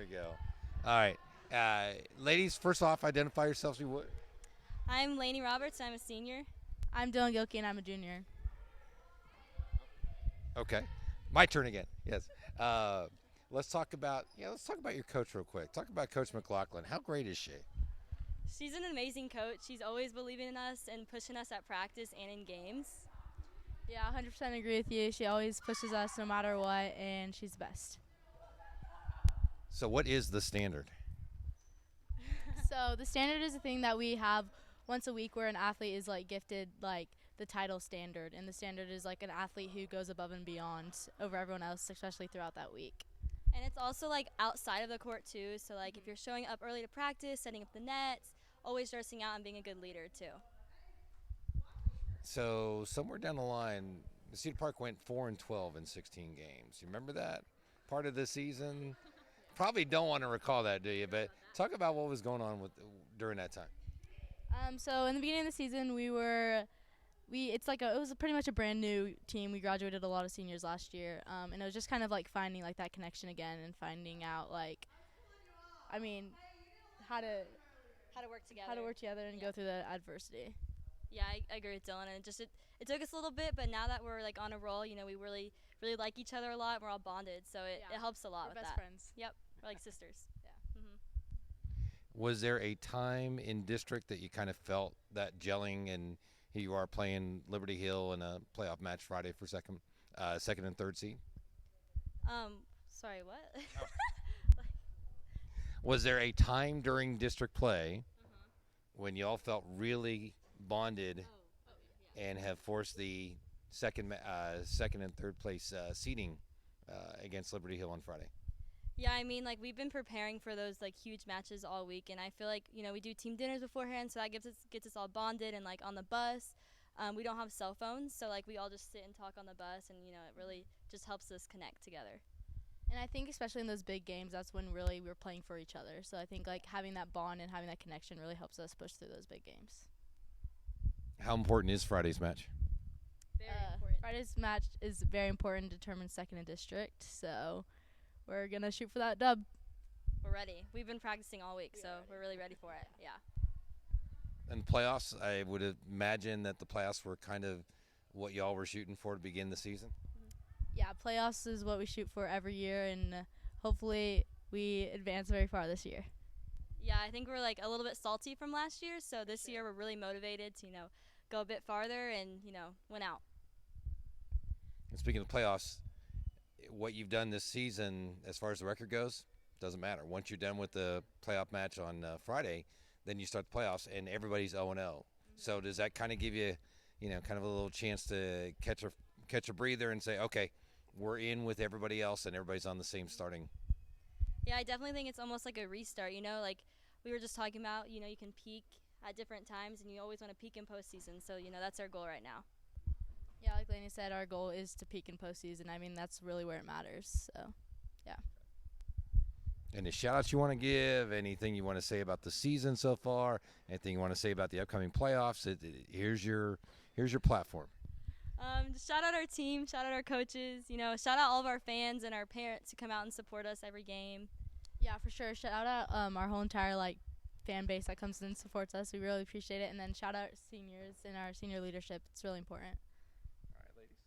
we go. All right. Ladies, first off, identify yourselves. You would. I'm Lainee Roberts. I'm a senior. I'm Dylan Gilkey, and I'm a junior. Okay. My turn again. Yes. Let's talk about your coach real quick. Talk about Coach Mclaughlin. How great is she? She's an amazing coach. She's always believing in us and pushing us at practice and in games. Yeah, 100% agree with you. She always pushes us no matter what, and she's the best. So what is the standard? So the standard is a thing that we have once a week where an athlete is like gifted like the title standard, and the standard is like an athlete who goes above and beyond over everyone else, especially throughout that week. And it's also like outside of the court too. So like if you're showing up early to practice, setting up the nets, always dressing out and being a good leader too. So somewhere down the line, Cedar Park went 4-12 in 16 games. You remember that part of the season? Probably don't want to recall that, do you? But talk about what was going on during that time. So in the beginning of the season, it was pretty much a brand new team. We graduated a lot of seniors last year, and it was just kind of like finding like that connection again and finding out how to work together and go through the adversity. Yeah, I agree with Dylan. And it took us a little bit, but now that we're like on a roll, we really like each other a lot. We're all bonded, so it helps a lot with best that. Friends. Yep, we're like sisters. Yeah. Was there a time in district that you kind of felt that gelling, and here you are playing Liberty Hill in a playoff match Friday for second and third seed? Sorry, what? Was there a time during district play when y'all felt really bonded and have forced the second and third place seeding against Liberty Hill on Friday? Yeah, we've been preparing for those huge matches all week, and I feel like we do team dinners beforehand, so that gets us all bonded. And on the bus, we don't have cell phones, so we all just sit and talk on the bus, and it really just helps us connect together. And I think especially in those big games, that's when really we're playing for each other. So I think having that bond and having that connection really helps us push through those big games. How important is Friday's match? Very important. Friday's match is very important, determines second in district. So we're going to shoot for that dub. We're ready. We've been practicing all week, so we're really ready for it. Yeah. And playoffs, I would imagine that the playoffs were kind of what y'all were shooting for to begin the season? Yeah, playoffs is what we shoot for every year, and hopefully we advance very far this year. Yeah, I think we're a little bit salty from last year, so this year we're really motivated to, go a bit farther and, win out. And speaking of playoffs, what you've done this season as far as the record goes, doesn't matter. Once you're done with the playoff match on Friday, then you start the playoffs, and everybody's 0-0. So does that kind of give you, kind of a little chance to catch a breather and say, okay, we're in with everybody else and everybody's on the same starting? Yeah, I definitely think it's almost like a restart, we were just talking about, you can peak at different times, and you always want to peak in postseason. So, that's our goal right now. Yeah, like Lainee said, our goal is to peak in postseason. That's really where it matters. So, yeah. Any shout-outs you want to give? Anything you want to say about the season so far? Anything you want to say about the upcoming playoffs? Here's your platform. Just shout out our team, shout out our coaches, shout out all of our fans and our parents who come out and support us every game. Yeah, for sure. Shout out our whole entire fan base that comes and supports us. We really appreciate it. And then shout out seniors and our senior leadership. It's really important.